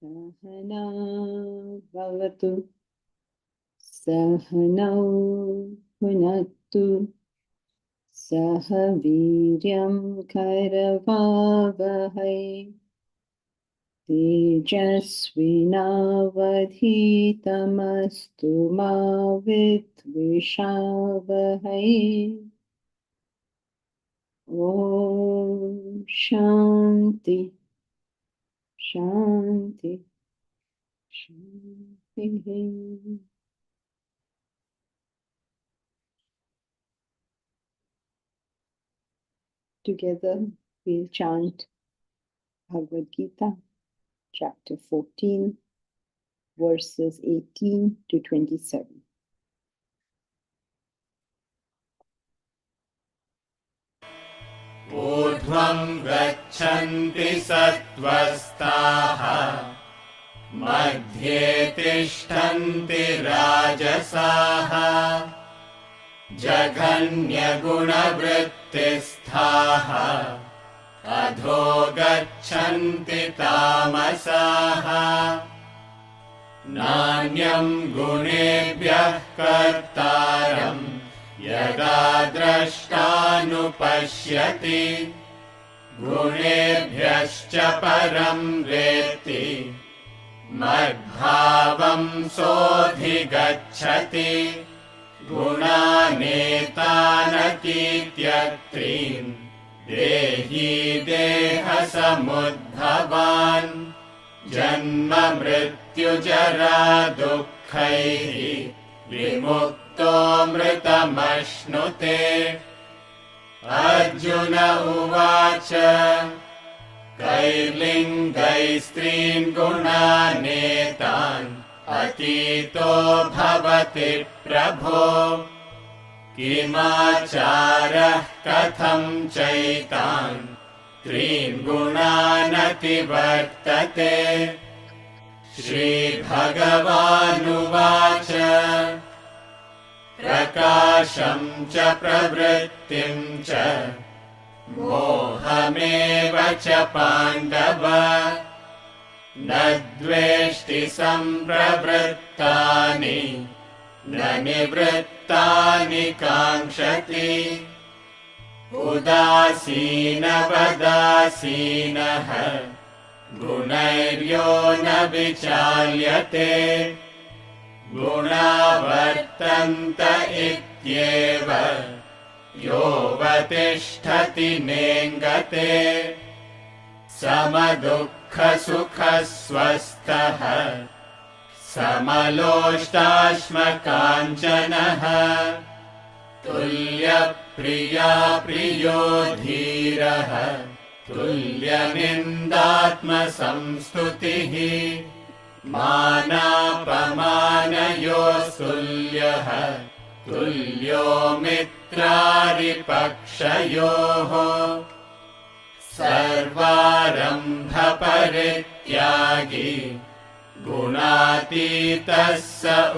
Sahana bhavatu, sahanau bhunaktu, saha viryam karavavahai, tejasvinavadhitamastu ma vidvishavahai. Om Shanti, Shanti, Shanti. Together we'll chant Bhagavad Gita, chapter 14, verses 18 to 27. ऊर्ध्वं गच्छन्ति सत्त्वस्ताः मध्ये तिष्ठन्ति राजसाः जघन्यगुणवृत्तिस्थाः अधो गच्छन्ति तामसाः नान्यं गुणेभ्यः कर्तारम् यदा द्रष्टानुपश्यति गुणेभ्यश्च परं वेत्ति मद्भावं सोऽधिगच्छति गुणानेतानतीत्यत्रीन् देही देहसमुद्भवान् जन्म मृत्युजरा दुःखैः विमुक्तो मृतमश्नुते। अर्जुन उवाच कैर्लिङ्गैस्त्रीन् गुणानेतान् अतीतो भवति प्रभो किमाचारः कथं चैतान् त्रीन् गुणानतिवर्तते। श्रीभगवानुवाच प्रकाशं च प्रवृत्तिं च मोहमेव च पाण्डव न द्वेष्टि सम्प्रवृत्तानि न निवृत्तानि काङ्क्षति उदासीनवदासीनः गुणैर्यो न विचाल्यते गुणा वर्तन्त इत्येव योऽवतिष्ठति नेङ्गते समदुःखसुखस्वस्थः समलोष्टाश्मकाञ्चनः तुल्यप्रिया प्रियो धीरः तुल्यनिन्दात्मसंस्तुतिः मानापमानयोस्तुल्यः तुल्यो मित्रारिपक्षयोः सर्वारम्भपरित्यागी गुणातीतः स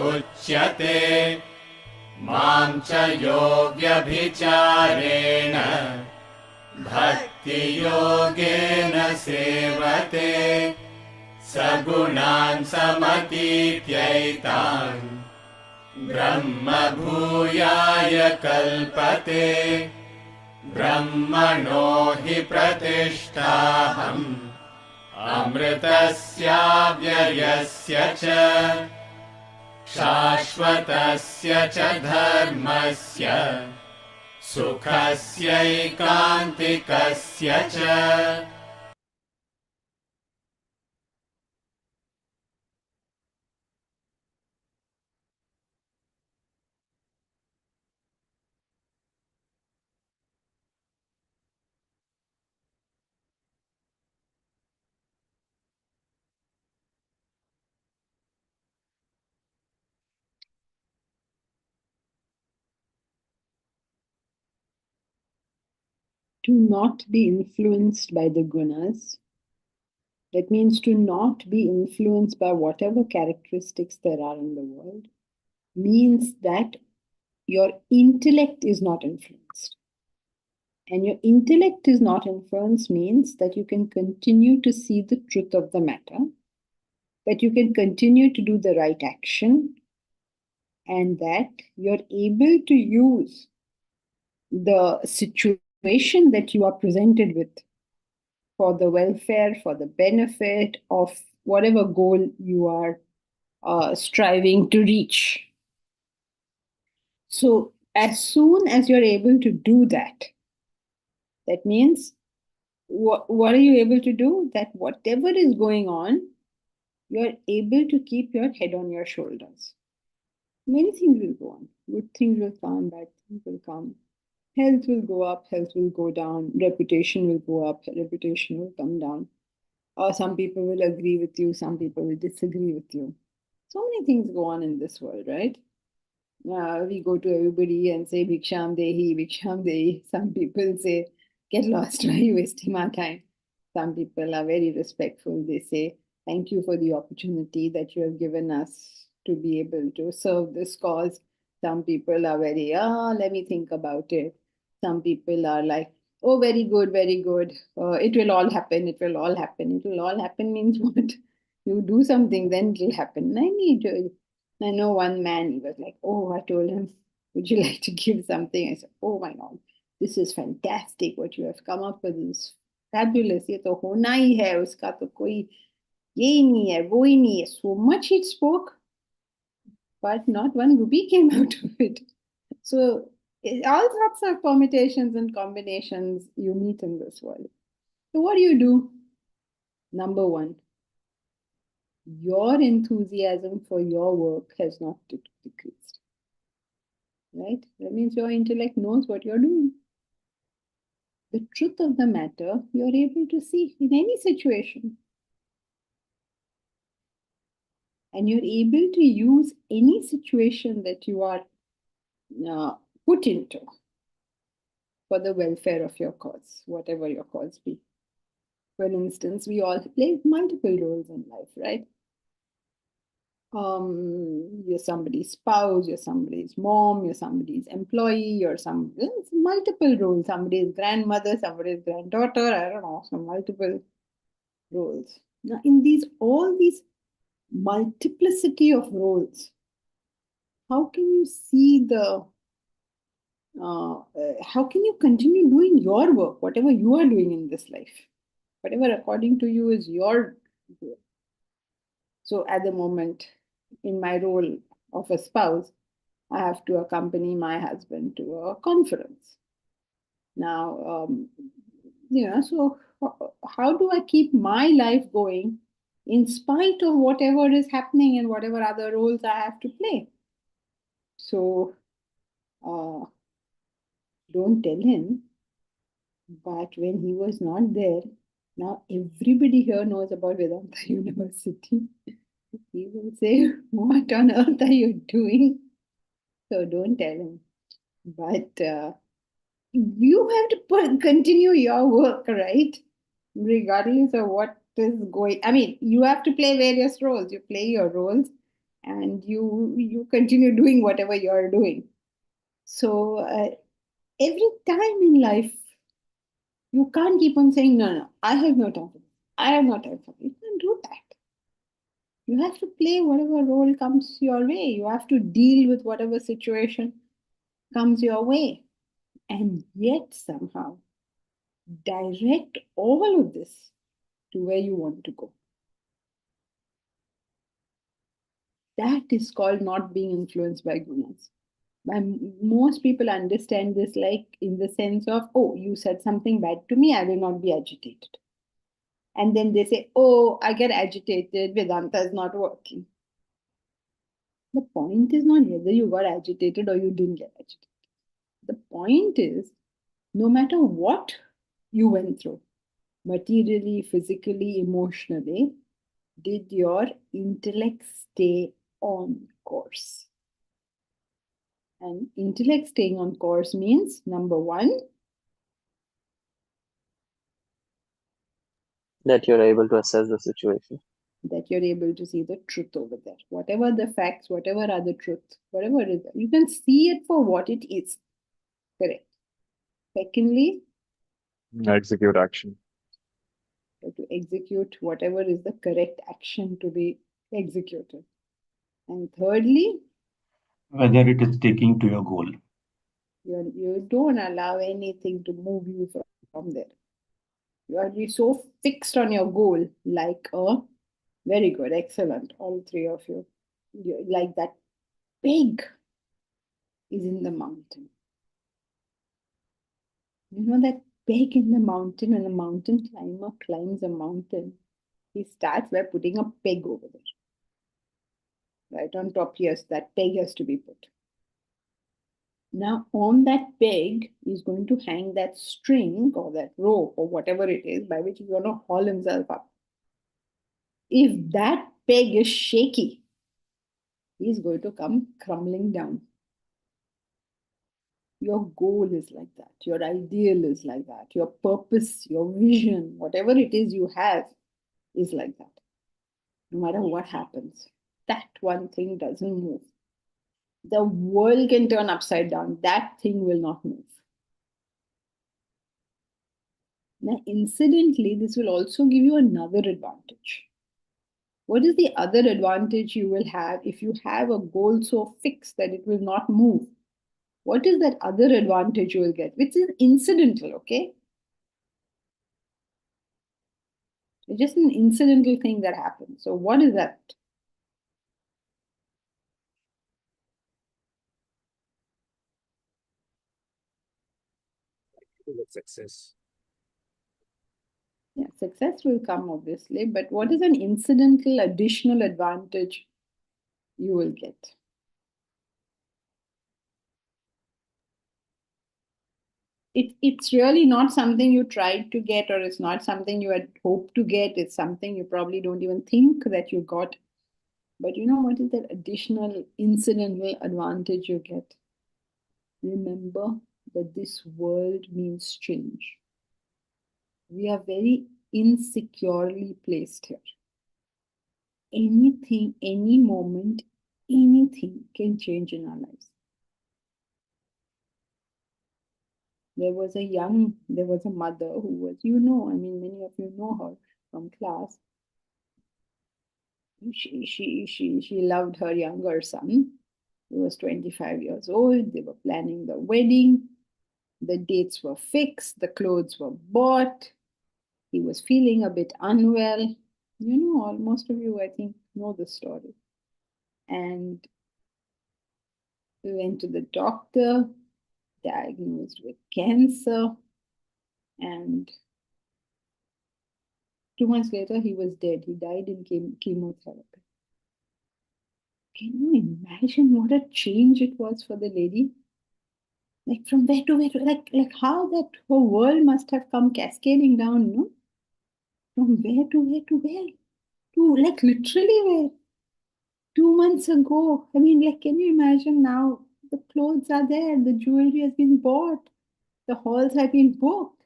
उच्यते मां च यो व्यभिचारेण भक्तियोगेन सेवते सगुणान् समतीत्यैतान् ब्रह्मभूयाय कल्पते ब्रह्मणो हि प्रतिष्ठाहम् अमृतस्याव्ययस्य च शाश्वतस्य च धर्मस्य सुखस्यैकान्तिकस्य च। Do not be influenced by the gunas, It means to not be influenced by whatever characteristics there are in the world, means that your intellect is not influenced. And your intellect is not influenced means that you can continue to see the truth of the matter, that you can continue to do the right action, and that you're able to use the situation that you are presented with for the welfare, for the benefit of whatever goal you are striving to reach. So, as soon as you're able to do that, that means what are you able to do? That whatever is going on, you're able to keep your head on your shoulders. Many things will go on. Good things will come, bad things will come. Health will go up, health will go down. Reputation will go up, reputation will come down. Or some people will agree with you, some people will disagree with you. So many things go on in this world, right? We go to everybody and say, Bhiksham Dehi, Bhiksham Dehi. Some people say, get lost, why are you wasting my time? Some people are very respectful. They say, thank you for the opportunity that you have given us to be able to serve this cause. Some people are very, let me think about it. Some people are like, oh, very good, very good. It will all happen, it will all happen. It will all happen means what? You do something, then it will happen. I know one man, he was like, oh, I told him, would you like to give something? I said, oh my God, this is fantastic. What you have come up with is fabulous. ये तो होना ही है, उसका तो कोई ये ही नहीं है, वो ही नहीं है. So much he spoke, but not one rupee came out of it. So all sorts of permutations and combinations you meet in this world. So what do? Number one, your enthusiasm for your work has not decreased. Right? That means your intellect knows what you're doing. The truth of the matter you're able to see in any situation. And you're able to use any situation that you are put into for the welfare of your cause, whatever your cause be. For instance, we all play multiple roles in life, right? You're somebody's spouse, you're somebody's mom, you're somebody's employee, you're multiple roles, somebody's grandmother, somebody's granddaughter, I don't know, some multiple roles. Now, in all these multiplicity of roles, how can you see how can you continue doing your work, whatever you are doing in this life, whatever according to you is your work? So at the moment, in my role of a spouse, I have to accompany my husband to a conference. Now, so how do I keep my life going in spite of whatever is happening and whatever other roles I have to play? So, don't tell him, but when he was not there, now everybody here knows about Vedanta University. He will say, what on earth are you doing? So don't tell him. But you have to continue your work, right? Regardless of what is going. I mean, you have to play various roles. You play your roles, and you continue doing whatever you're doing. So every time in life, you can't keep on saying, no, I have no time for this. I have no time for this. You can't do that. You have to play whatever role comes your way. You have to deal with whatever situation comes your way. And yet somehow direct all of this to where you want to go. That is called not being influenced by gunas. Most people understand this like in the sense of, oh, you said something bad to me, I will not be agitated. And then they say, oh, I get agitated, Vedanta is not working. The point is not whether you got agitated or you didn't get agitated. The point is, no matter what you went through, materially, physically, emotionally, did your intellect stay on course? And intellect staying on course means, number one, That you're able to assess the situation. That you're able to see the truth over there. Whatever the facts, whatever are the truth, whatever it is, you can see it for what it is. Correct. Secondly, Execute action. to execute whatever is the correct action to be executed. And thirdly, whether it is taking to your goal. you don't allow anything to move you from there. You are be so fixed on your goal, like a very good, excellent, all three of you. Like that pig is in the mountain. You know that peg in the mountain, when a mountain climber climbs a mountain, he starts by putting a peg over there. Right on top, yes, that peg has to be put. Now, on that peg, he's going to hang that string or that rope or whatever it is by which he's going to haul himself up. If that peg is shaky, he's going to come crumbling down. Your goal is like that. Your ideal is like that. Your purpose, your vision, whatever it is you have is like that. No matter what happens, that one thing doesn't move. The world can turn upside down. That thing will not move. Now, incidentally, this will also give you another advantage. What is the other advantage you will have if you have a goal so fixed that it will not move? What is that other advantage you will get? Which is incidental, okay? It's just an incidental thing that happens. So, what is that? Success. Yeah, success will come obviously, but what is an incidental additional advantage you will get? It's really not something you tried to get, or it's not something you had hoped to get. It's something you probably don't even think that you got. But you know what is that additional incidental advantage you get? Remember that this world means change. We are very insecurely placed here. Anything, any moment, anything can change in our lives. There was a mother who was, many of you know her from class. She loved her younger son. He was 25 years old. They were planning the wedding. The dates were fixed. The clothes were bought. He was feeling a bit unwell. Most of you, I think, know the story. And we went to the doctor, diagnosed with cancer, and 2 months later, he was dead. He died in chemotherapy. Can you imagine what a change it was for the lady? Like from where to where, like how that whole world must have come cascading down, no? From where to where to where? To like literally where? 2 months ago. can you imagine now? The clothes are there, the jewelry has been bought, the halls have been booked.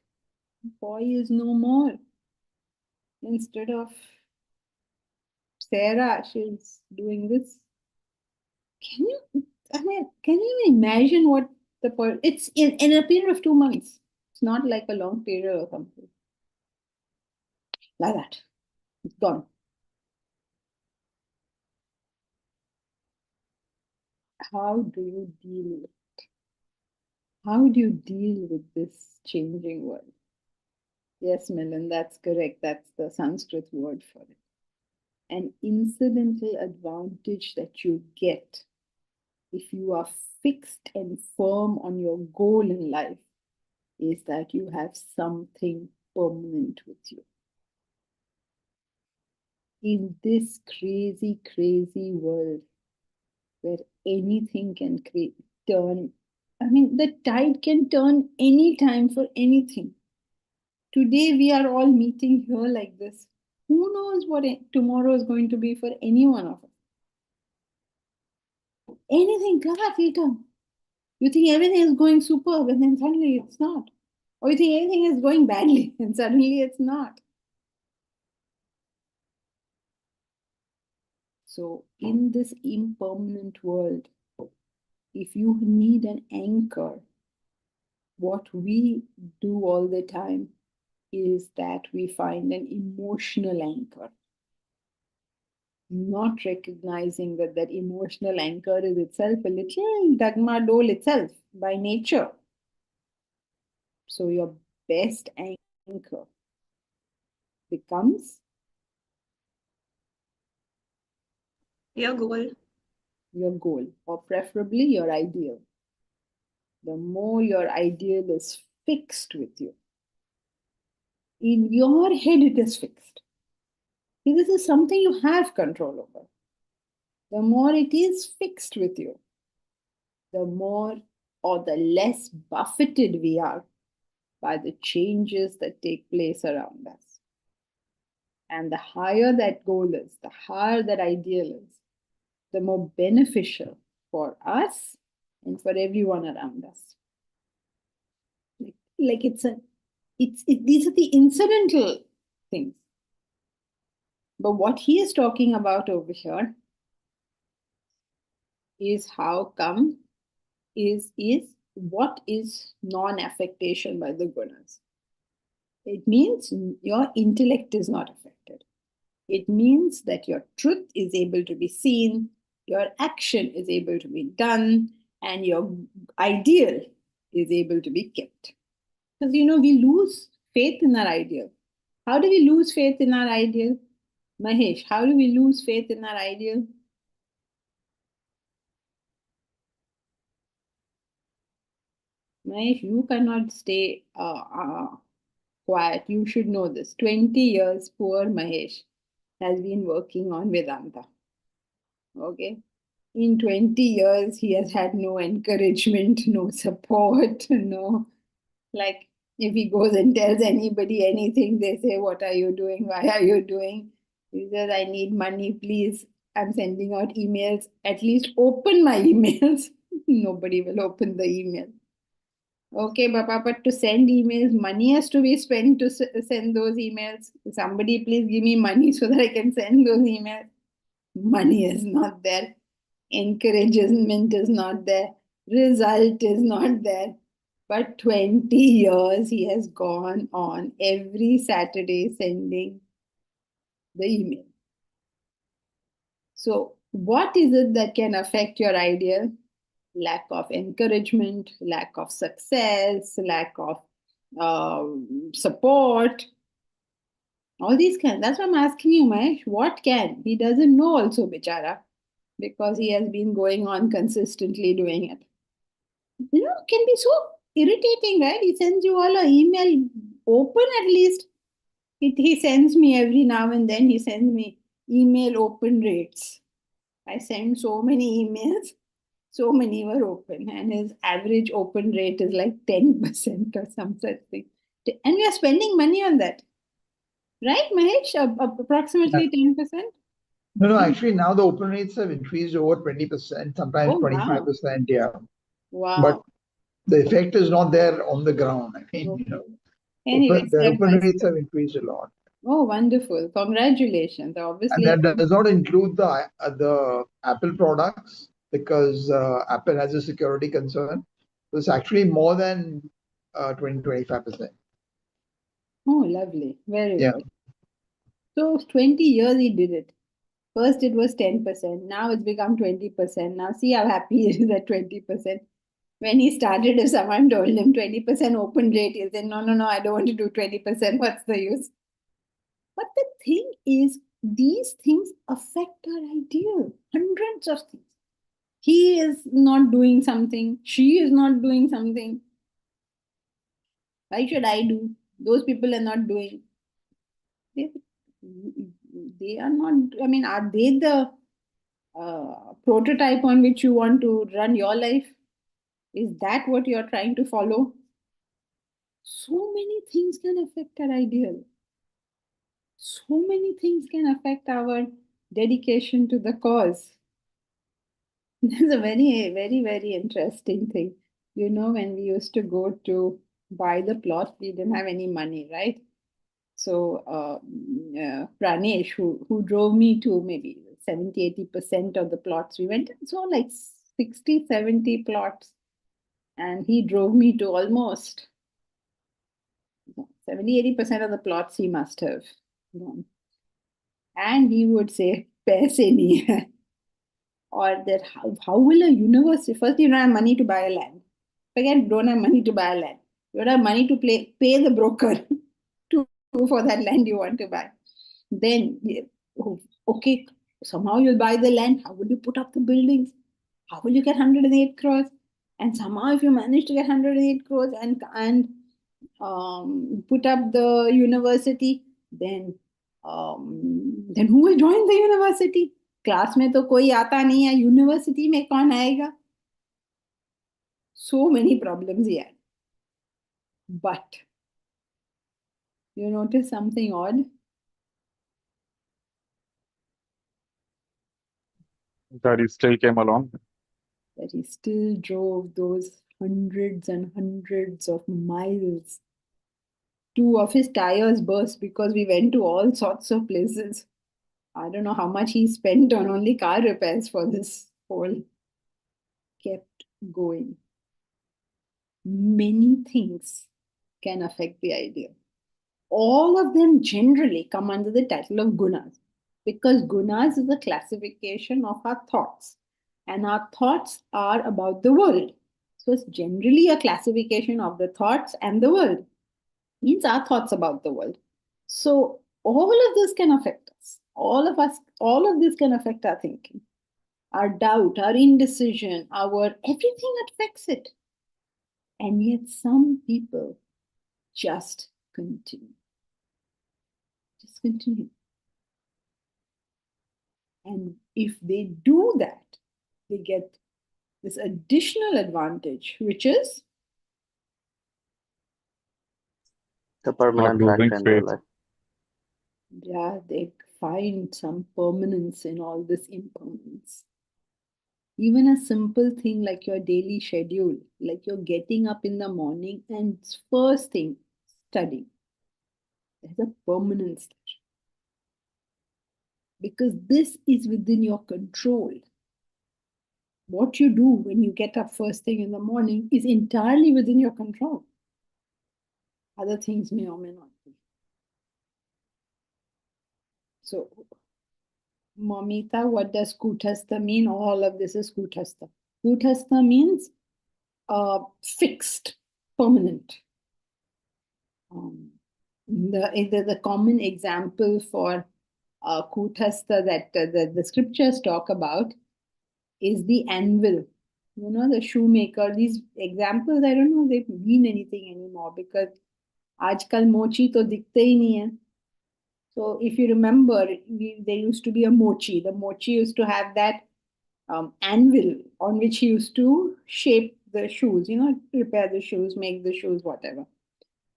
Boy is no more. Instead of Sarah, she's doing this. Can you imagine what it's in a period of 2 months. It's not like a long period or something. Like that. It's gone. How do you deal with it? How do you deal with this changing world? Yes, Milan, that's correct. That's the Sanskrit word for it. An incidental advantage that you get if you are fixed and firm on your goal in life is that you have something permanent with you. In this crazy, crazy world where anything can turn, the tide can turn anytime for anything. Today we are all meeting here like this. Who knows what tomorrow is going to be for any one of us? Anything, class, will come. You think everything is going superb and then suddenly it's not. Or you think everything is going badly and suddenly it's not. So, in this impermanent world, if you need an anchor, what we do all the time is that we find an emotional anchor, not recognizing that that emotional anchor is itself a little dagma dole itself by nature. So your best anchor becomes your goal. your goal, or preferably your ideal. The more your ideal is fixed with you, in your head it is fixed. See, this is something you have control over. The more it is fixed with you, the more or the less buffeted we are by the changes that take place around us. And the higher that goal is, the higher that ideal is, the more beneficial for us and for everyone around us. Like these are the incidental things. But what he is talking about over here is how come is what is non-affectation by the gunas. It means your intellect is not affected. It means that your truth is able to be seen, your action is able to be done, and your ideal is able to be kept. Because, we lose faith in our ideal. How do we lose faith in our ideal? Mahesh, how do we lose faith in our ideal? Mahesh, you cannot stay quiet. You should know this. 20 years, poor Mahesh has been working on Vedanta. Okay. In 20 years, he has had no encouragement, no support, no, like if he goes and tells anybody anything, they say, "What are you doing? Why are you doing?" He says, "I need money, please. I'm sending out emails. At least open my emails." Nobody will open the email. Okay, Baba, but to send emails, money has to be spent to send those emails. Somebody please give me money so that I can send those emails. Money is not there. Encouragement is not there. Result is not there. But 20 years he has gone on every Saturday sending the email. So, what is it that can affect your ideal? Lack of encouragement, lack of success, lack of support, all these can. That's why I'm asking you, Mahesh, what can? He doesn't know also, bichara, because he has been going on consistently doing it. Can be so irritating, right? He sends you all an email, open at least. He sends me every now and then, he sends me email open rates. I send so many emails, so many were open, and his average open rate is like 10% or some such thing. And we are spending money on that. Right, Mahesh? Approximately 10%? No, actually now the open rates have increased over 20%, sometimes Oh, wow. 25%, yeah. Wow. But the effect is not there on the ground. I mean, Okay. Anyway, the step open by rates step. have increased a lot. Oh, wonderful. Congratulations. And Obviously, that does not include the Apple products because Apple has a security concern. So it's actually more than 20-25%. oh, lovely. Very Yeah. good. So 20 years he did it. First it was 10%. Now it's become 20%. Now see how happy he is at 20%. When he started, if someone told him 20% open rate, he'll say, no, I don't want to do 20%. What's the use? But the thing is, these things affect our ideal. Hundreds of things. He is not doing something. She is not doing something. Why should I do? Those people are not doing. They are not, I mean, are they the prototype on which you want to run your life? Is that what you're trying to follow? So many things can affect our ideal. So many things can affect our dedication to the cause. That's a very, very, very interesting thing. When we used to go to buy the plot, we didn't have any money, right? So Pranesh, who drove me to maybe 70-80% of the plots we went and saw, like 60-70 plots. And he drove me to almost 70-80% of the plots he must have gone. And he would say, paise nahi hai. Or that how will a university, first you don't have money to buy a land. Forget, don't have money to buy a land. You don't have money to pay the broker to for that land you want to buy. Then, okay, somehow you'll buy the land. How will you put up the buildings? How will you get 108 crores? And somehow if you manage to get 108 crores and put up the university, then who will join the university? Class में तो कोई आता नहीं है, university में कौन आएगा? So many problems he had. But you notice something odd? That he still came along. That he still drove those hundreds and hundreds of miles. 2 of his tires burst because we went to all sorts of places. I don't know how much he spent on only car repairs for this whole. Kept going. Many things can affect the idea. All of them generally come under the title of Gunas, because Gunas is a classification of our thoughts, and our thoughts are about the world. So it's generally a classification of the thoughts and the world. Means our thoughts about the world. So all of this can affect us. All of this can affect our thinking, our doubt, our indecision, everything affects it. And yet some people just continue. Just continue. And if they do that, they get this additional advantage, which is The permanent Not losing factor in their faith. life. yeah, they find some permanence in all this impermanence. Even a simple thing like your daily schedule, like you're getting up in the morning and first thing, studying. There's a permanence there. Because this is within your control. What you do when you get up first thing in the morning is entirely within your control. Other things may or may not be. So, Mamita, what does Kutastha mean? All of this is Kutastha. Kutastha means fixed, permanent. The common example for Kutastha that the scriptures talk about is the anvil. You know, the shoemaker. These examples, I don't know if they mean anything anymore because आजकल mochi तो दिखते ही नहीं है. So if you remember, there used to be a mochi. The mochi used to have that anvil on which he used to shape the shoes, repair the shoes, make the shoes, whatever.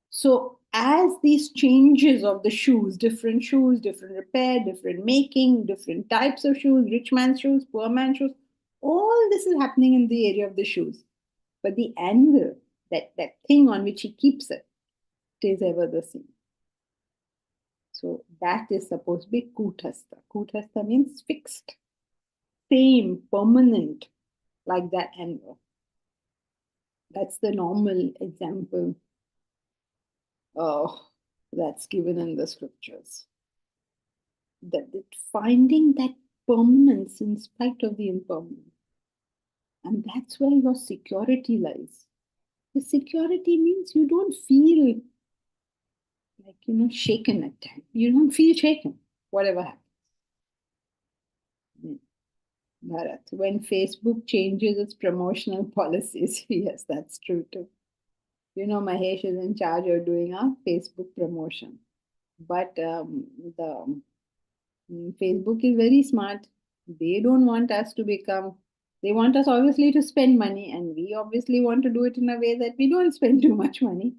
So as these changes of the shoes, different repair, different making, different types of shoes, rich man's shoes, poor man's shoes, all this is happening in the area of the shoes. But the anvil, that thing on which he keeps it, stays ever the same. So that is supposed to be Kutastha. Kutastha means fixed, same, permanent, like that anvil. That's the normal example that's given in the scriptures. That finding that permanence in spite of the impermanence. And that's where your security lies. The security means you don't feel like, shaken at times. You don't feel shaken, whatever happens. Bharat, when Facebook changes its promotional policies, yes, that's true too. Mahesh is in charge of doing our Facebook promotion. But the Facebook is very smart. They don't want us to they want us obviously to spend money, and we obviously want to do it in a way that we don't spend too much money.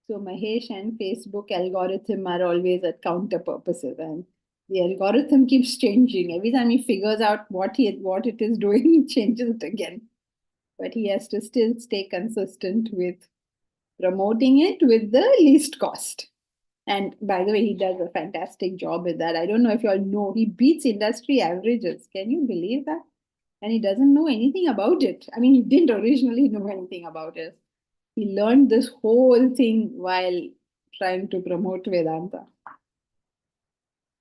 So Mahesh and Facebook algorithm are always at counter purposes, and the algorithm keeps changing. Every time he figures out what it is doing, he changes it again. But he has to still stay consistent with promoting it with the least cost. And by the way, he does a fantastic job with that. I don't know if you all know, he beats industry averages. Can you believe that? And he doesn't know anything about it. I mean, he didn't originally know anything about it. He learned this whole thing while trying to promote Vedanta.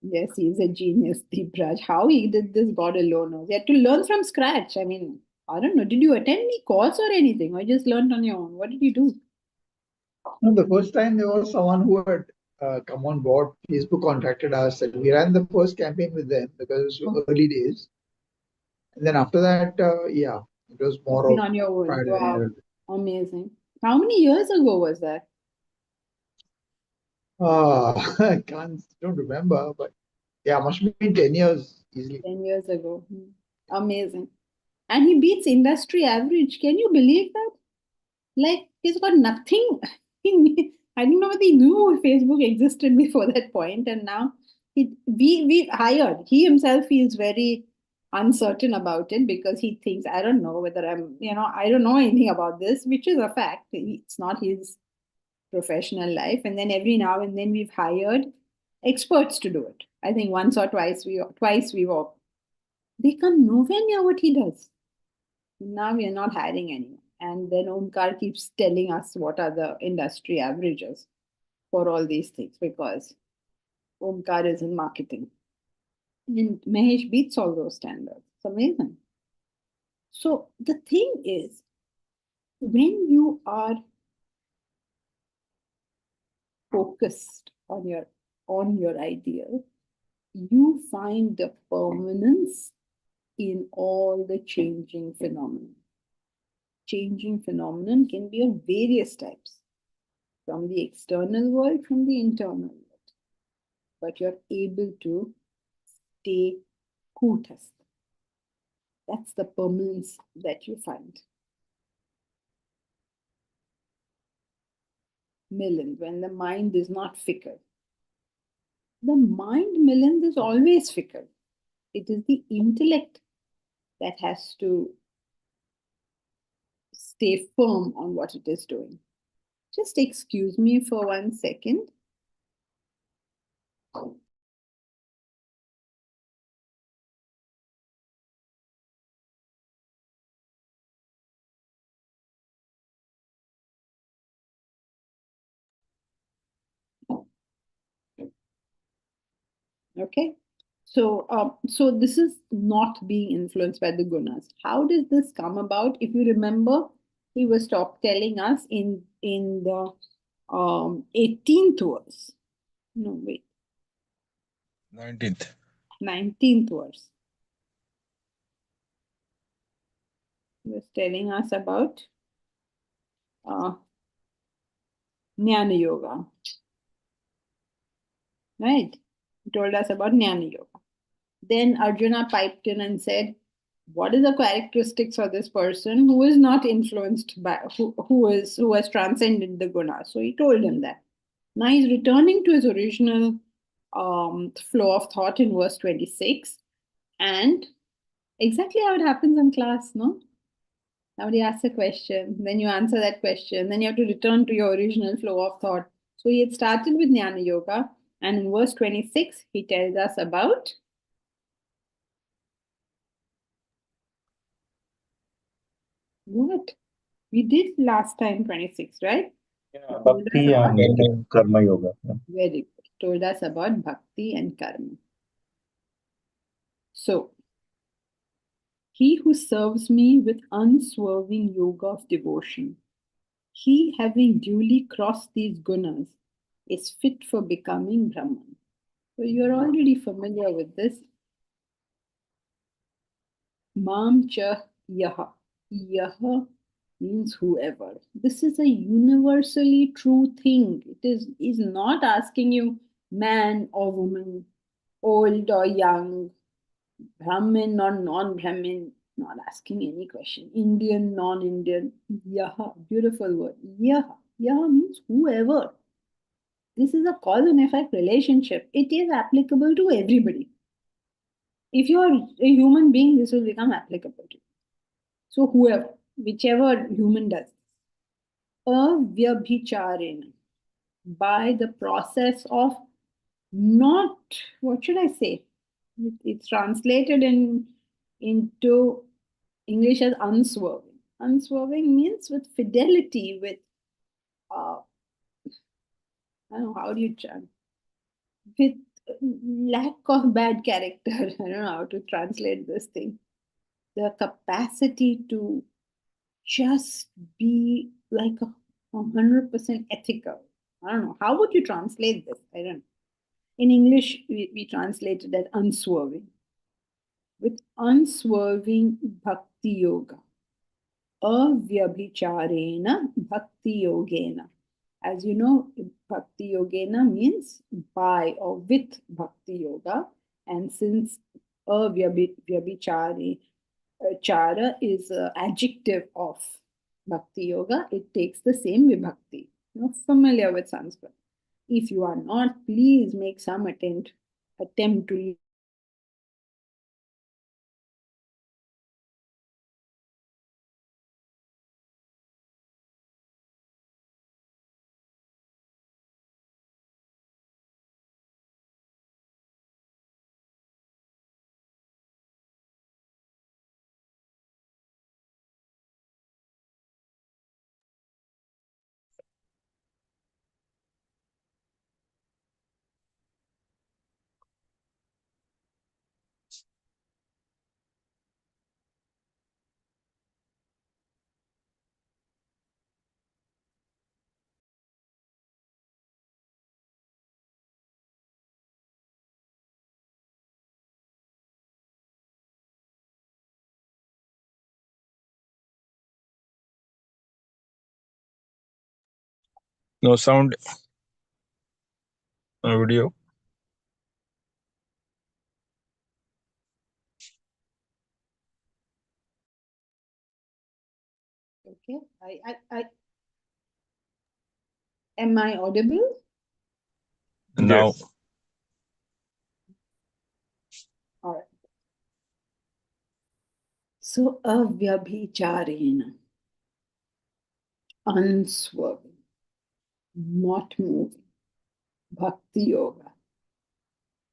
Yes, he's a genius, Deepraj. How he did this, God alone knows. He had to learn from scratch. I mean, I don't know. Did you attend any course or anything, or just learned on your own? What did you do? No, the first time there was someone who had come on board. Facebook contacted us, and we ran the first campaign with them because it was early days. And then after that, yeah, it was more Been of on your own. trial and Wow, error. amazing. How many years ago was that? I don't remember, but yeah, must have been 10 years easily. 10 years ago. Amazing. And he beats industry average. Can you believe that? Like, he's got nothing. I don't know whether he knew Facebook existed before that point, and now we hired. He himself feels very uncertain about it because he thinks, I don't know whether I don't know anything about this, which is a fact. It's not his professional life. And then every now and then we've hired experts to do it. I think once or twice we've all, they come nowhere near what he does. Now we are not hiring anyone. And then Omkar keeps telling us what are the industry averages for all these things because Omkar is in marketing. And Mahesh beats all those standards. It's amazing. So the thing is, when you are focused on your ideal, you find the permanence in all the changing phenomenon. Changing phenomenon can be of various types, from the external world, from the internal world. But you're able to stay kutastha. That's the permanence that you find. Milind, when the mind is not fickle. The mind, Milind, is always fickle. It is the intellect that has to stay firm on what it is doing. Just excuse me for 1 second. Okay. So this is not being influenced by the gunas. How does this come about? If you remember, he was telling us in the 18th verse. No, wait. 19th. 19th verse. He was telling us about Jnana Yoga. Right? He told us about Jnana Yoga. Then Arjuna piped in and said, what is the characteristics of this person who is not influenced by who has transcended the guna? So he told him that. Now he's returning to his original flow of thought in verse 26, and exactly how it happens in class, no? Somebody asks a question, then you answer that question, then you have to return to your original flow of thought. So he had started with Jnana Yoga, and in verse 26, he tells us about what? We did last time 26, right? Yeah, Bhakti and Karma Yoga. Yeah. Very good. Told us about bhakti and karma. So, he who serves me with unswerving yoga of devotion, he having duly crossed these gunas, is fit for becoming Brahman. So, you're already familiar with this. Mam cha yaha. Yaha means whoever. This is a universally true thing. It is not asking you man or woman, old or young, Brahmin or non-Brahmin, not asking any question. Indian, non-Indian. Yaha, beautiful word. Yaha. Yaha means whoever. This is a cause and effect relationship. It is applicable to everybody. If you are a human being, this will become applicable to you. So whoever, whichever human does. Avyabhicharena. by the process of not, what should I say? It's translated into English as unswerving. Unswerving means with fidelity, with I don't know, how do you with lack of bad character. I don't know how to translate this thing. The capacity to just be like 100% ethical. I don't know. How would you translate this? I don't know. In English, we translate it as unswerving. With unswerving bhakti yoga. Avyabhicharena bhakti yogena. As you know, bhakti yogena means by or with bhakti yoga. And since avyabhichari chara is an adjective of bhakti yoga, it takes the same vibhakti. You're familiar with Sanskrit. If you are not, please make some attempt to No sound, no video. Okay. Am I audible? Now, Yes. All right. So, avyabhicharena, unswerving, not moving, bhakti yoga.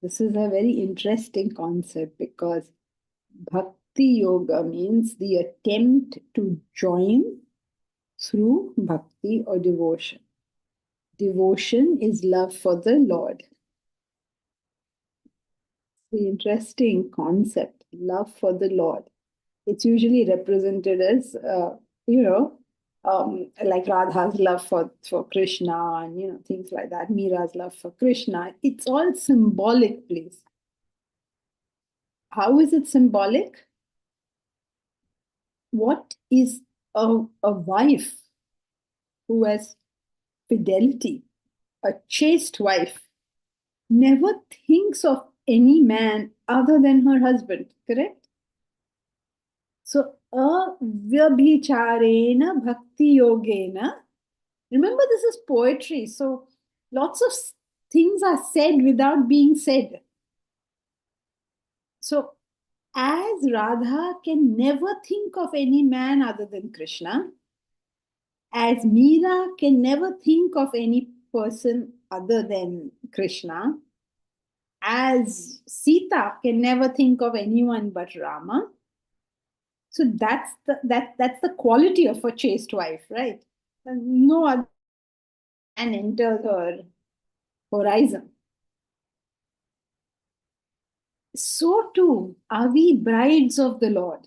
This is a very interesting concept because bhakti yoga means the attempt to join through bhakti or devotion. Devotion is love for the Lord. The interesting concept, love for the Lord. It's usually represented as, like Radha's love for Krishna and, things like that, Mira's love for Krishna. It's all symbolic, please. How is it symbolic? What is a wife who has fidelity, a chaste wife, never thinks of any man other than her husband, correct? So, avyabhicharena bhakti yogena. Remember, this is poetry, so lots of things are said without being said. So, as Radha can never think of any man other than Krishna, as Meera can never think of any person other than Krishna, as Sita can never think of anyone but Rama. So that's the quality of a chaste wife, right? No other man enters her horizon. So too are we brides of the Lord.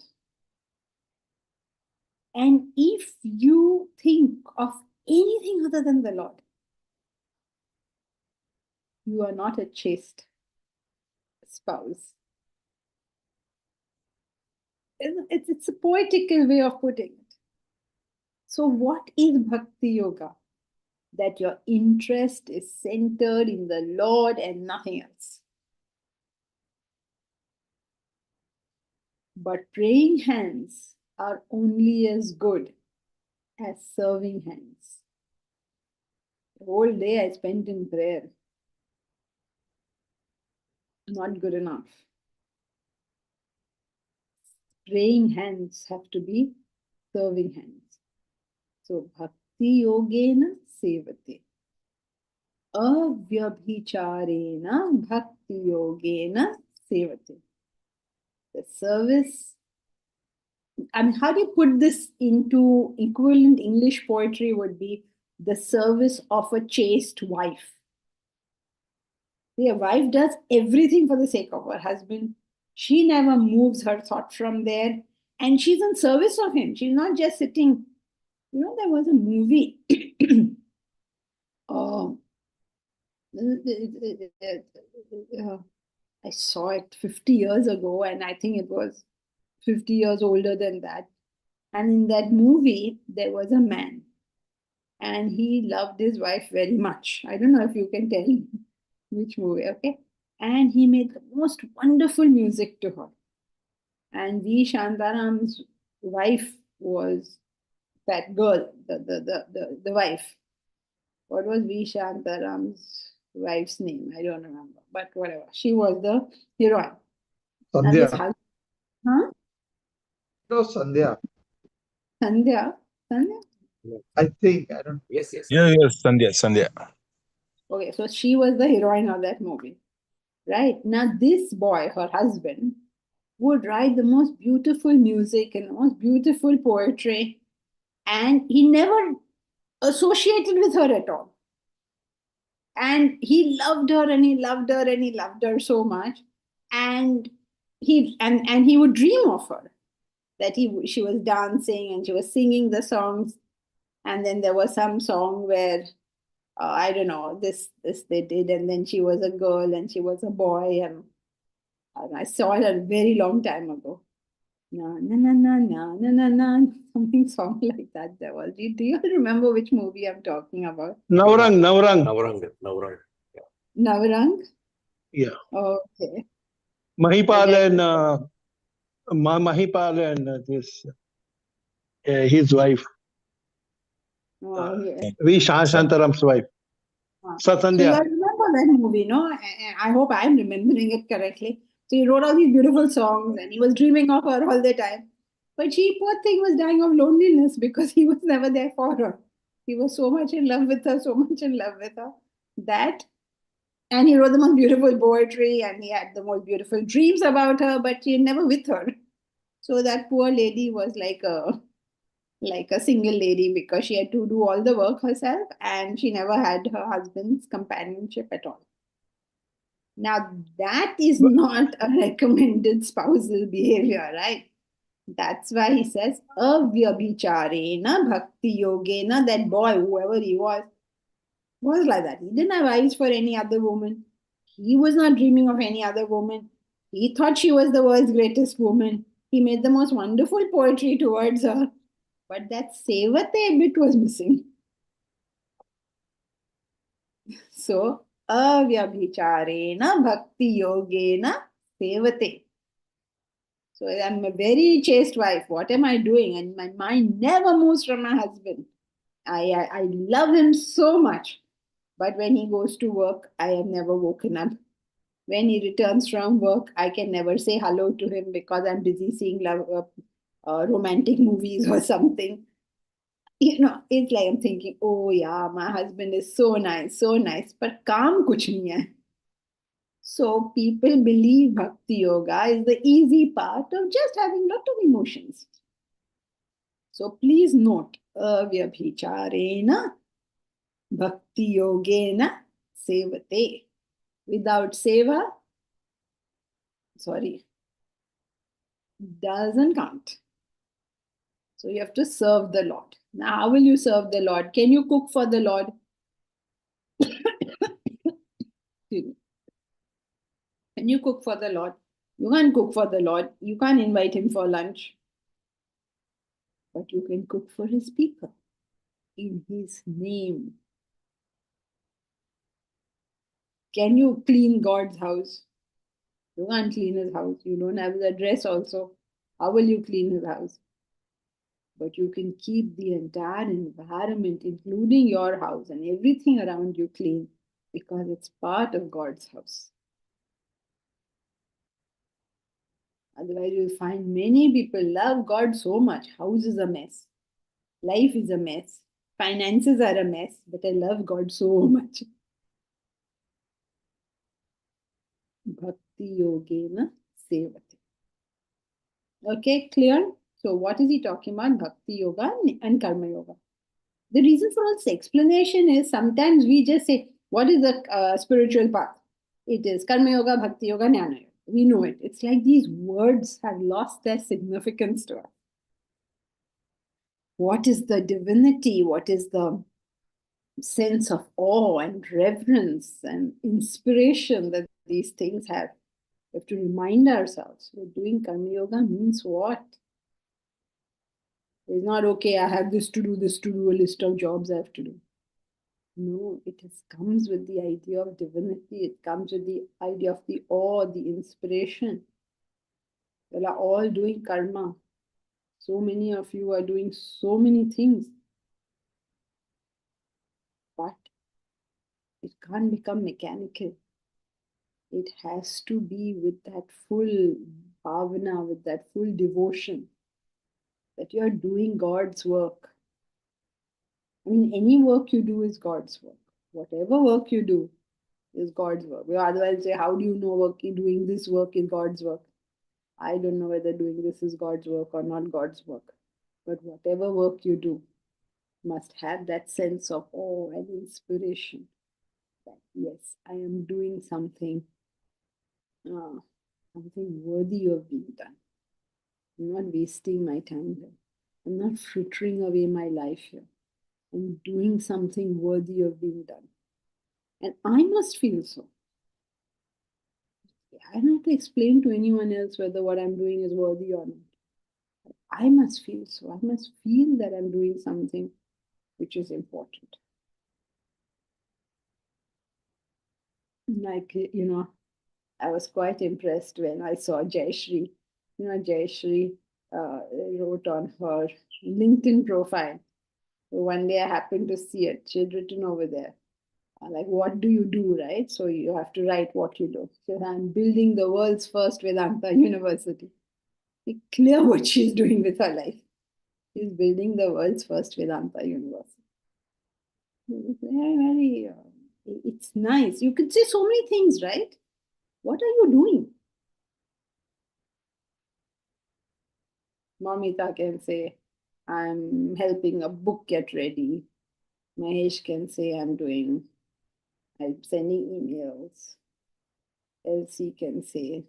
And if you think of anything other than the Lord, you are not a chaste spouse. It's a poetical way of putting it. So, what is Bhakti Yoga? That your interest is centered in the Lord and nothing else. But praying hands are only as good as serving hands. The whole day I spent in prayer. Not good enough. Praying hands have to be serving hands. So, bhakti yogena sevate. avyabhicharena bhakti yogena sevate. The service. I mean, how do you put this into equivalent English poetry would be the service of a chaste wife. The wife does everything for the sake of her husband. She never moves her thought from there. And she's in service of him. She's not just sitting. You know, there was a movie. I saw it 50 years ago, and I think it was 50 years older than that. And in that movie, there was a man, and he loved his wife very much. I don't know if you can tell which movie, okay? And he made the most wonderful music to her. And V. Shantaram's wife was that girl, the wife. What was V. Shantaram's wife's name? I don't remember, but whatever. She was the heroine. Now this Sandhya. huh? It was Sandhya. Sandhya? Sandhya? I think. I don't. Yes, Sandhya. Okay, so she was the heroine of that movie. Right? Now this boy, her husband, would write the most beautiful music and the most beautiful poetry, and he never associated with her at all. And he loved her and he loved her and he loved her so much. And he would dream of her, that she was dancing and she was singing the songs. And then there was some song where I don't know, this they did, and then she was a girl and she was a boy, and I saw it a very long time ago. Na na na na na na na na, something song like that. There was. Do you remember which movie I'm talking about? Navrang. Navrang? Yeah. Okay. Mahipal and this his wife, Okay. V. Shantaram's wife, So you Sandhya. remember that movie, no? I hope I'm remembering it correctly. So he wrote all these beautiful songs and he was dreaming of her all the time. But she, poor thing, was dying of loneliness because he was never there for her. He was so much in love with her, that, and he wrote the most beautiful poetry and he had the most beautiful dreams about her, but he never with her. So that poor lady was like a single lady because she had to do all the work herself and she never had her husband's companionship at all. Now, that is not a recommended spousal behavior, right? That's why he says, avyabhicharena bhakti yogena. That boy, whoever he was like that. He didn't have eyes for any other woman. He was not dreaming of any other woman. He thought she was the world's greatest woman. He made the most wonderful poetry towards her. But that sevate bit was missing. So, avyabhicharena bhakti yogena sevate. So I'm a very chaste wife. What am I doing? And my mind never moves from my husband. I love him so much. But when he goes to work, I have never woken up. When he returns from work, I can never say hello to him because I'm busy seeing romantic movies or something. You know, it's like I'm thinking, oh yeah, my husband is so nice, but kaam kuch nahi hai. So people believe bhakti yoga is the easy part of just having lot of emotions. So please note, avyabhicharena bhakti yogena sevate. Without seva, doesn't count. So you have to serve the Lord. Now, how will you serve the Lord? Can you cook for the Lord? Can you cook for the Lord? You can't cook for the Lord. You can't invite him for lunch. But you can cook for his people in his name. Can you clean God's house? You can't clean his house. You don't have his address also. How will you clean his house? But you can keep the entire environment, including your house and everything around you, clean because it's part of God's house. Otherwise, you'll find many people love God so much. House is a mess. Life is a mess. Finances are a mess. But I love God so much. bhakti yogena sevate. Okay, clear? So what is he talking about? Bhakti yoga and karma yoga. The reason for all this explanation is sometimes we just say, what is the spiritual path? It is karma yoga, bhakti yoga, jnana yoga. We know it. It's like these words have lost their significance to us. What is the divinity? What is the sense of awe and reverence and inspiration that these things have? We have to remind ourselves, we're doing karma yoga means what? It's not okay, I have this to do, a list of jobs I have to do. No, comes with the idea of divinity. It comes with the idea of the awe, the inspiration. You are all doing karma. So many of you are doing so many things. But it can't become mechanical. It has to be with that full bhavana, with that full devotion, that you are doing God's work. I mean, any work you do is God's work. Whatever work you do is God's work. We otherwise say, how do you know doing this work is God's work? I don't know whether doing this is God's work or not God's work. But whatever work you do must have that sense of awe and inspiration. That yes, I am doing something worthy of being done. I'm not wasting my time here. I'm not frittering away my life here. I'm doing something worthy of being done. And I must feel so. I don't have to explain to anyone else whether what I'm doing is worthy or not. I must feel so. I must feel that I'm doing something which is important. Like, I was quite impressed when I saw Jayashree. Jayashree wrote on her LinkedIn profile. So one day I happened to see it. She had written over there, like, what do you do, right? So you have to write what you do. So I'm building the world's first Vedanta university. It's clear what she's doing with her life. She's building the world's first Vedanta university. It's very, it's nice. You could say so many things, right? What are you doing? Mamita can say, I'm helping a book get ready. Mahesh can say, I'm sending emails. Elsie can say,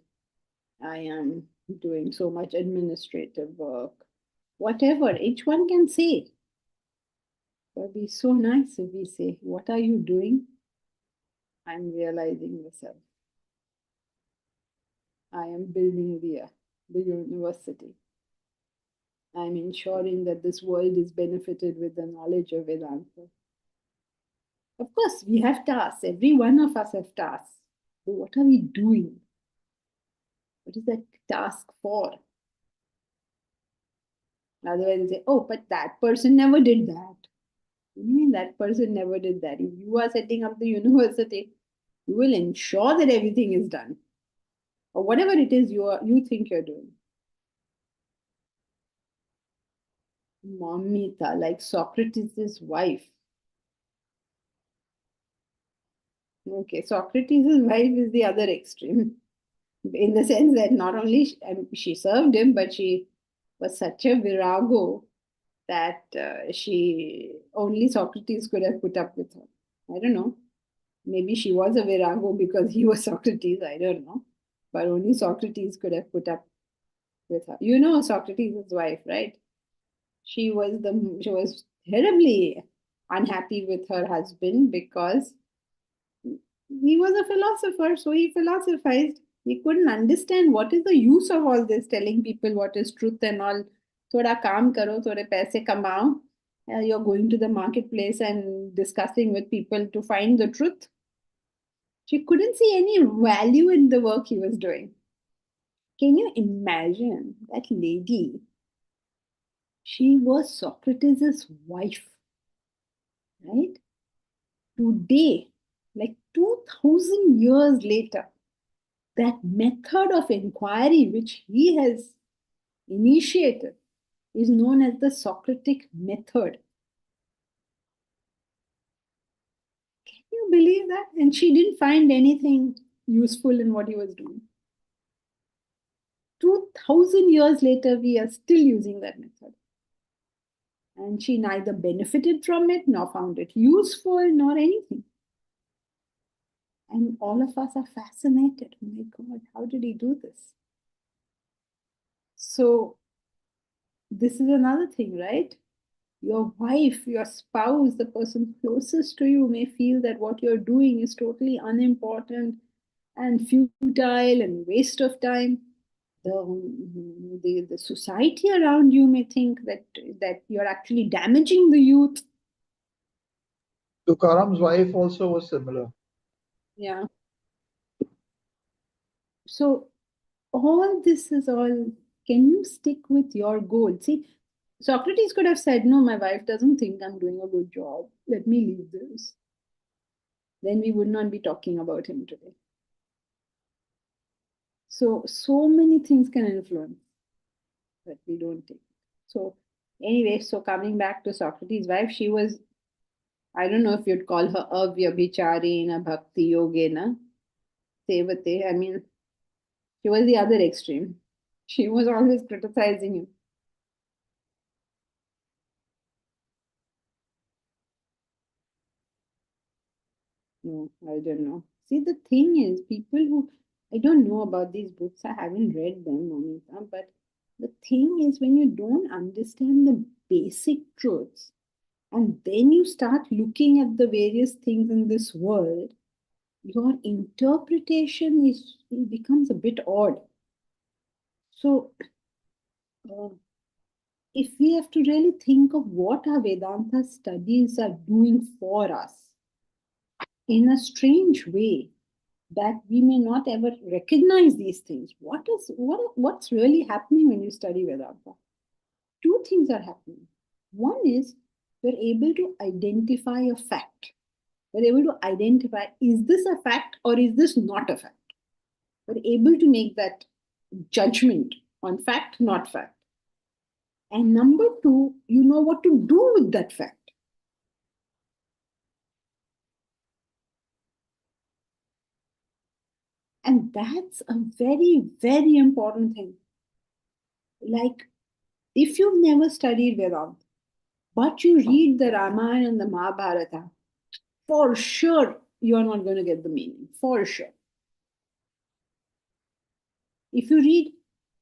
I am doing so much administrative work. Whatever, each one can say. It would be so nice if we say, what are you doing? I'm realizing the self. I am building the university. I'm ensuring that this world is benefited with the knowledge of Vedanta. Of course, we have tasks. Every one of us have tasks. So what are we doing? What is that task for? Otherwise, they say, oh, but that person never did that. You mean that person never did that? If you are setting up the university, you will ensure that everything is done. Or whatever it is you think you're doing. Mamita, like Socrates' wife. Okay, Socrates' wife is the other extreme. In the sense that not only she served him, but she was such a virago that only Socrates could have put up with her. I don't know. Maybe she was a virago because he was Socrates. I don't know. But only Socrates could have put up with her. You know Socrates' wife, right? She was terribly unhappy with her husband because he was a philosopher, so he philosophized. He couldn't understand what is the use of all this, telling people what is truth and all. Thoda kaam karo, thode paise kamao. You're going to the marketplace and discussing with people to find the truth. She couldn't see any value in the work he was doing. Can you imagine that lady? She was Socrates' wife, right? Today, like 2000 years later, that method of inquiry which he has initiated is known as the Socratic method. Can you believe that? And she didn't find anything useful in what he was doing. 2000 years later, we are still using that method. And she neither benefited from it, nor found it useful, nor anything. And all of us are fascinated. Oh my God, how did he do this? So, this is another thing, right? Your wife, your spouse, the person closest to you may feel that what you're doing is totally unimportant and futile and waste of time. The society around you may think that you're actually damaging the youth. Tukaram's wife also was similar. Yeah. So all this is all, can you stick with your goal? See, Socrates could have said, no, my wife doesn't think I'm doing a good job. Let me leave this. Then we would not be talking about him today. So many things can influence, but we don't take. So anyway, so coming back to Socrates' wife, she was, I don't know if you'd call her avyabhicharena bhakti yogena sevate. I mean, she was the other extreme. She was always criticizing him. No, I don't know. See, the thing is, people who, I don't know about these books, I haven't read them, Momita, but the thing is, when you don't understand the basic truths, and then you start looking at the various things in this world, your interpretation becomes a bit odd. So, if we have to really think of what our Vedanta studies are doing for us in a strange way, that we may not ever recognize these things. What's really happening when you study Vedanta? Two things are happening. One is you're able to identify a fact. You're able to identify, is this a fact or is this not a fact? You're able to make that judgment on fact, not fact. And number two, you know what to do with that fact. And that's a very, very important thing. Like, if you've never studied Vedanta, but you read the Ramayana and the Mahabharata, for sure you're not going to get the meaning. For sure. If you read,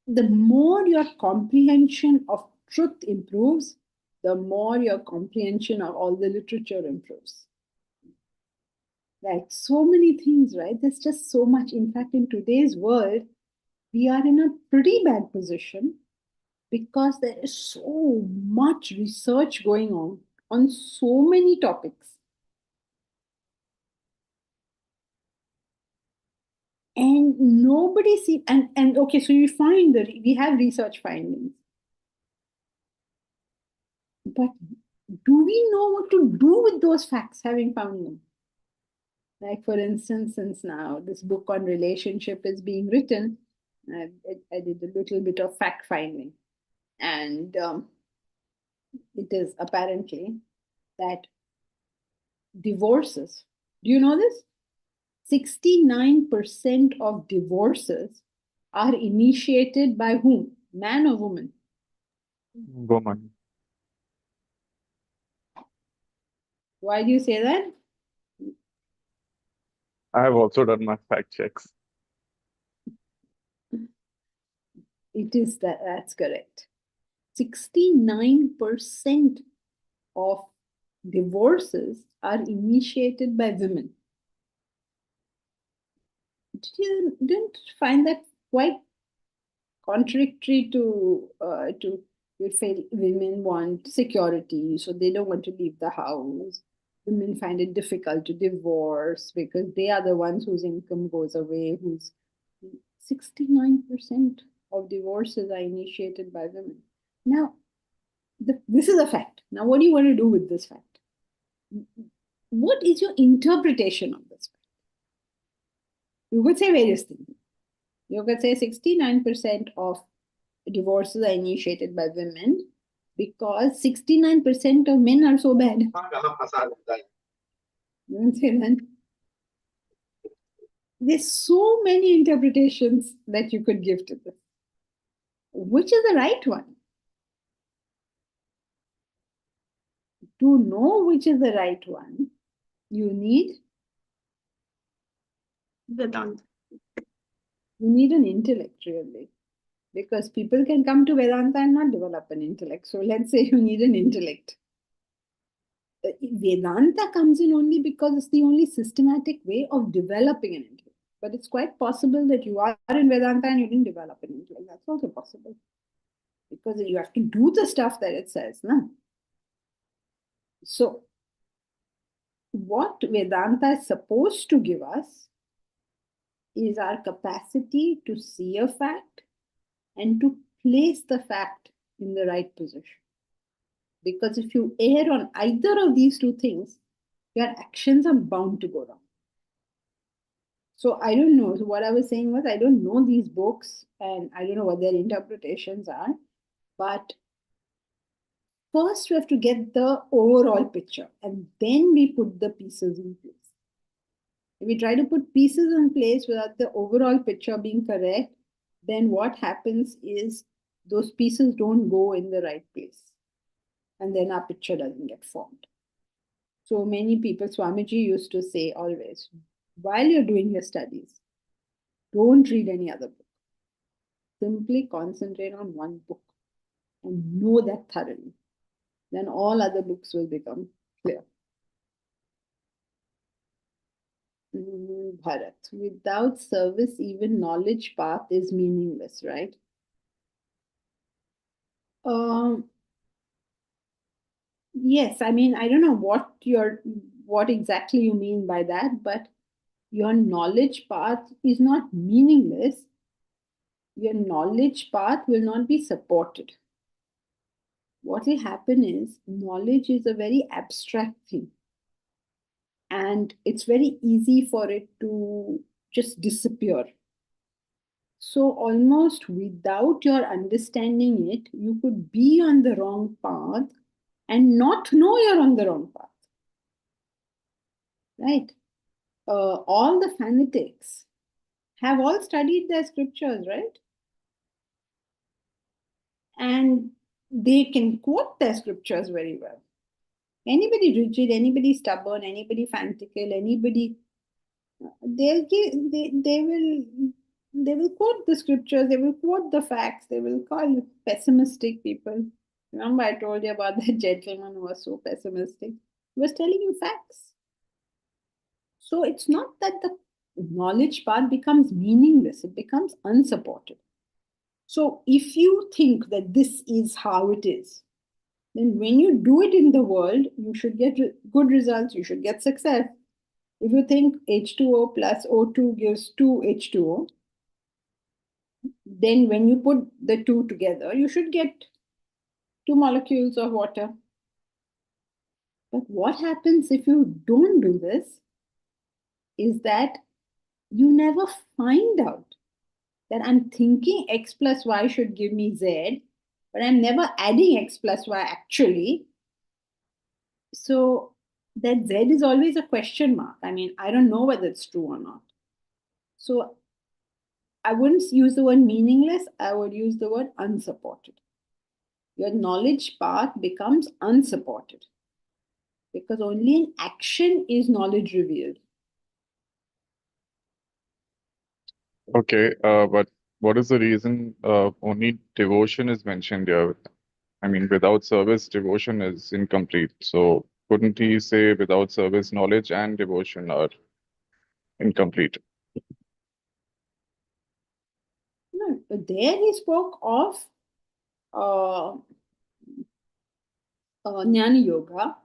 the more your comprehension of truth improves, the more your comprehension of all the literature improves. Like so many things, right? There's just so much. In fact, in today's world, we are in a pretty bad position because there is so much research going on so many topics. And nobody see, and okay, so you find that we have research findings. But do we know what to do with those facts, having found them? Like, for instance, since now this book on relationship is being written, I did a little bit of fact finding. And it is apparently that divorces, do you know this? 69% of divorces are initiated by whom? Man or woman? Woman. Why do you say that? I have also done my fact checks. It is that's correct. 69% of divorces are initiated by women. Didn't find that quite contradictory to you feel women want security, so they don't want to leave the house. Women find it difficult to divorce because they are the ones whose income goes away. 69% of divorces are initiated by women. Now, this is a fact. Now, what do you want to do with this fact? What is your interpretation of this fact? You could say various things. You could say 69% of divorces are initiated by women because 69% of men are so bad. You can say that. There's so many interpretations that you could give to this. Which is the right one? To know which is the right one, you need Vedanta. an intellect, really. Because people can come to Vedanta and not develop an intellect. So let's say you need an intellect. Vedanta comes in only because it's the only systematic way of developing an intellect. But it's quite possible that you are in Vedanta and you didn't develop an intellect. That's also possible. Because you have to do the stuff that it says. No? So, what Vedanta is supposed to give us is our capacity to see a fact and to place the fact in the right position. Because if you err on either of these two things, your actions are bound to go wrong. So I don't know. So what I was saying was, I don't know these books and I don't know what their interpretations are. But first, we have to get the overall picture and then we put the pieces in place. If we try to put pieces in place without the overall picture being correct, then what happens is those pieces don't go in the right place. And then our picture doesn't get formed. So many people, Swamiji used to say always, while you're doing your studies, don't read any other book. Simply concentrate on one book and know that thoroughly. Then all other books will become clear. Bharat, without service, even knowledge path is meaningless, right? Yes, I mean, I don't know what exactly you mean by that, but your knowledge path is not meaningless. Your knowledge path will not be supported. What will happen is knowledge is a very abstract thing. And it's very easy for it to just disappear. So almost without your understanding it, you could be on the wrong path and not know you're on the wrong path. Right? All the fanatics have all studied their scriptures, right? And they can quote their scriptures very well. Anybody rigid, anybody stubborn, anybody fanatical, anybody, they will quote the scriptures, they will quote the facts, they will call pessimistic people. Remember, I told you about that gentleman who was so pessimistic. He was telling you facts. So it's not that the knowledge path becomes meaningless, it becomes unsupported. So if you think that this is how it is, then when you do it in the world, you should get good results, you should get success. If you think H2O plus O2 gives 2 H2O, then when you put the two together, you should get 2 molecules of water. But what happens if you don't do this is that you never find out that I'm thinking X plus Y should give me Z, but I'm never adding X plus Y actually. So that Z is always a question mark. I mean, I don't know whether it's true or not. So I wouldn't use the word meaningless, I would use the word unsupported. Your knowledge path becomes unsupported because only in action is knowledge revealed. Okay, but what is the reason only devotion is mentioned here? I mean, without service, devotion is incomplete. So couldn't he say without service, knowledge and devotion are incomplete? No, but there he spoke of Jnana Yoga,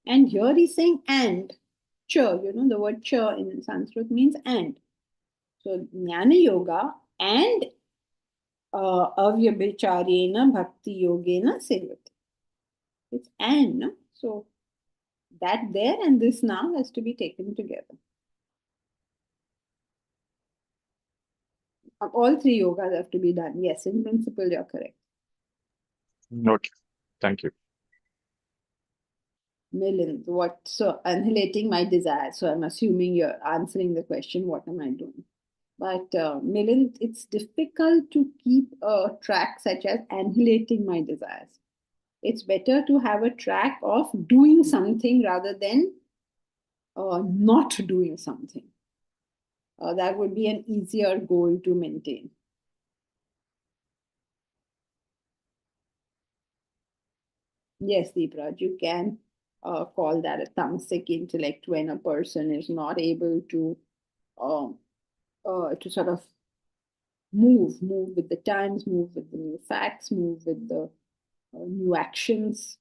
and here he's saying and. Cha, the word cha in Sanskrit means and. So Jnana Yoga and avyabhicharena bhakti yogena sevate. It's and, no? So that there and this now has to be taken together. All 3 yogas have to be done. Yes, in principle, you're correct. Okay, thank you. Milind, what? So annihilating my desire. So I'm assuming you're answering the question, what am I doing? But Milind, it's difficult to keep a track such as annihilating my desires. It's better to have a track of doing something rather than not doing something. That would be an easier goal to maintain. Yes, Deepraj, you can call that a tamasic intellect when a person is not able to sort of move with the times, move with the new facts, move with the new actions.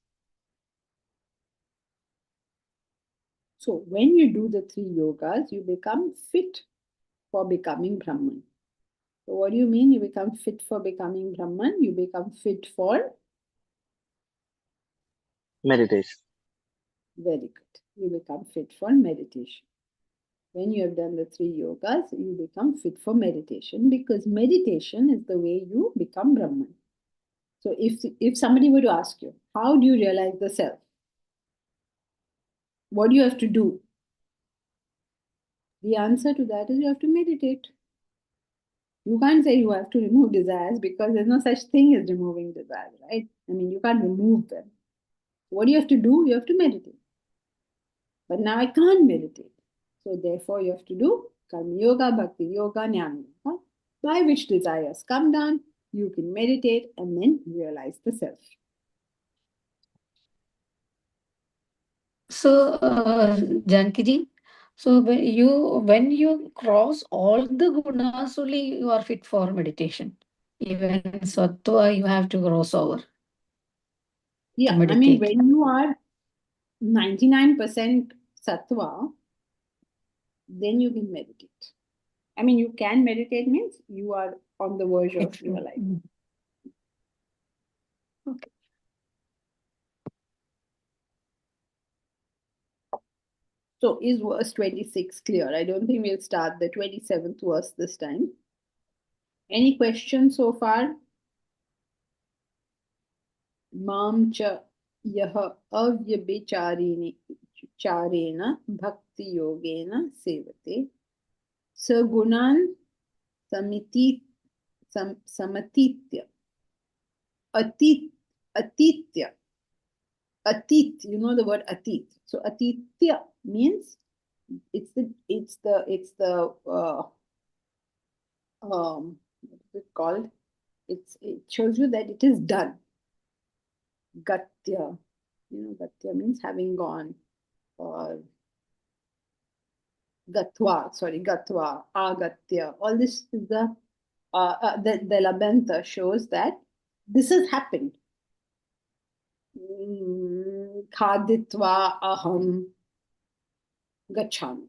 So when you do the 3 yogas, you become fit for becoming Brahman. So what do you mean you become fit for becoming Brahman? You become fit for? Meditation. Very good. You become fit for meditation. When you have done the 3 yogas, you become fit for meditation, because meditation is the way you become Brahman. So if somebody were to ask you, how do you realize the self? What do you have to do? The answer to that is you have to meditate. You can't say you have to remove desires, because there's no such thing as removing desires, right? I mean, you can't remove them. What do you have to do? You have to meditate. But now I can't meditate. So therefore you have to do Karma Yoga, Bhakti Yoga, Jnana Yoga, by which desires come down, you can meditate and then realize the self. So, Janki, so when you cross all the gunas, only you are fit for meditation. Even sattva, you have to cross over. Yeah, I mean, when you are 99% sattva, then you can meditate. I mean, you can meditate means you are on the verge of realizing. Okay. So is verse 26 clear? I don't think we'll start the 27th verse this time. Any questions so far? Mam cha yah avyabhichareena bhakti yogena sevate sagunan samatitya atitya. Atit, you know the word atit. So atitya means it's the what is it called? It shows you that it is done. Gatya, gatya means having gone, or gatva, agatya. All this is the labanta shows that this has happened. Khaditva aham gachami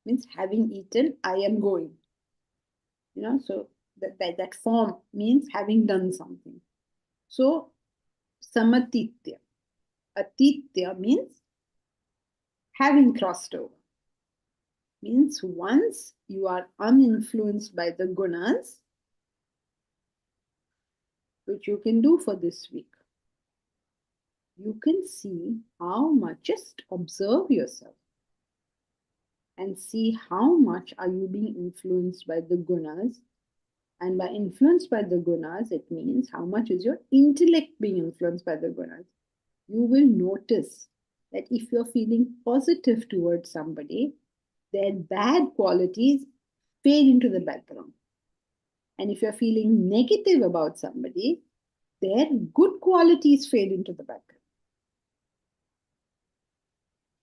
means having eaten, I am going. So that form means having done something. So samatitya. Atitya means having crossed over. Means once you are uninfluenced by the gunas, which you can do for this week, you can see how much, just observe yourself and see how much are you being influenced by the gunas. And by influenced by the gunas, it means how much is your intellect being influenced by the gunas. You will notice that if you're feeling positive towards somebody, their bad qualities fade into the background. And if you're feeling negative about somebody, their good qualities fade into the background.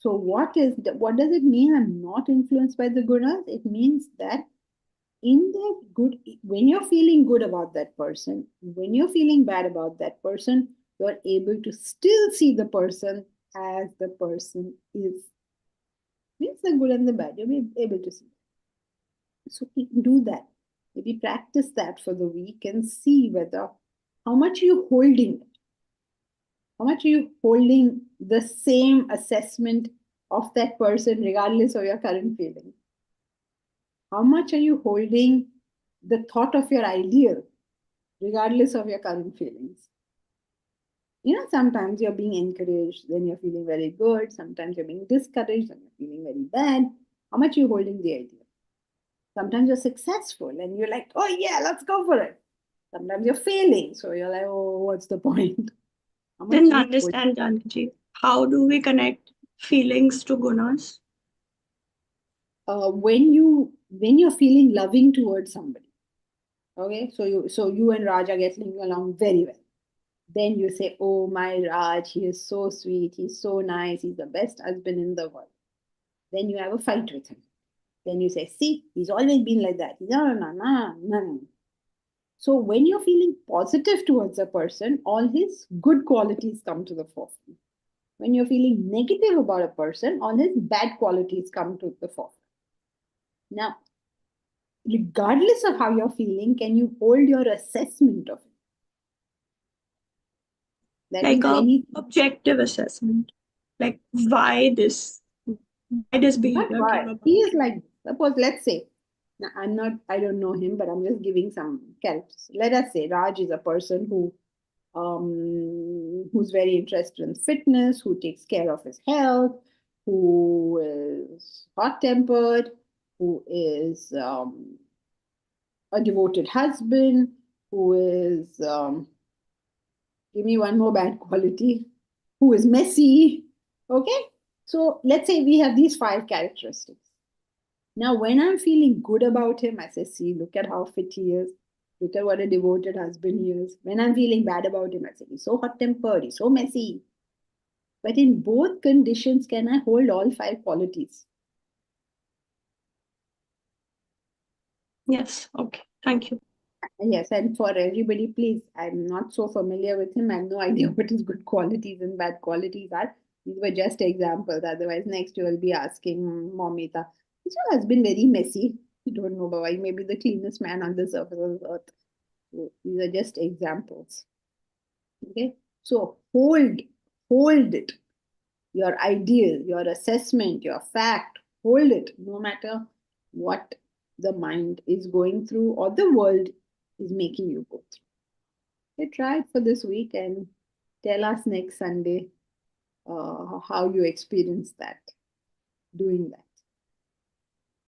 So what does it mean I'm not influenced by the gunas? It means that in that good, when you're feeling good about that person, when you're feeling bad about that person, you're able to still see the person as the person is. Means the good and the bad, you'll be able to see. So do that. Maybe practice that for the week and see whether how much are you holding. How much are you holding the same assessment of that person regardless of your current feeling? How much are you holding the thought of your ideal regardless of your current feelings? Sometimes you're being encouraged, then you're feeling very good. Sometimes you're being discouraged, and you're feeling very bad. How much are you holding the ideal? Sometimes you're successful and you're like, oh yeah, let's go for it. Sometimes you're failing, so you're like, oh, what's the point? How much Didn't you put- understand, Janki. How do we connect feelings to gunas? when you're feeling loving towards somebody, okay, so you and Raj are getting along very well. Then you say, oh, my Raj, he is so sweet, he's so nice, he's the best husband in the world. Then you have a fight with him. Then you say, see, he's always been like that. No. So when you're feeling positive towards a person, all his good qualities come to the forefront. When you're feeling negative about a person, all his bad qualities come to the forefront. Now, regardless of how you're feeling, can you hold your assessment of it? That Like is a when he objective assessment. Like why this not behavior why came about. he is like, suppose, let's say, now I don't know him, but I'm just giving some characters. Let us say Raj is a person who's very interested in fitness, who takes care of his health, who is hot-tempered, who is a devoted husband, who is give me one more bad quality, who is messy. Okay, so let's say we have these 5 characteristics. Now, when I'm feeling good about him, I say, see, look at how fit he is. Look at what a devoted husband he is. When I'm feeling bad about him, I say, he's so hot-tempered, he's so messy. But in both conditions, can I hold all 5 qualities? Yes, okay. Thank you. Yes, and for everybody, please, I'm not so familiar with him. I have no idea what his good qualities and bad qualities are. These were just examples. Otherwise, next you will be asking Momita, is your husband very messy? You don't know, but he may be the cleanest man on the surface of the earth. So these are just examples. Okay, so hold it. Your ideal, your assessment, your fact, hold it, no matter what the mind is going through or the world is making you go through. Okay, try it for this week and tell us next Sunday how you experience that, doing that.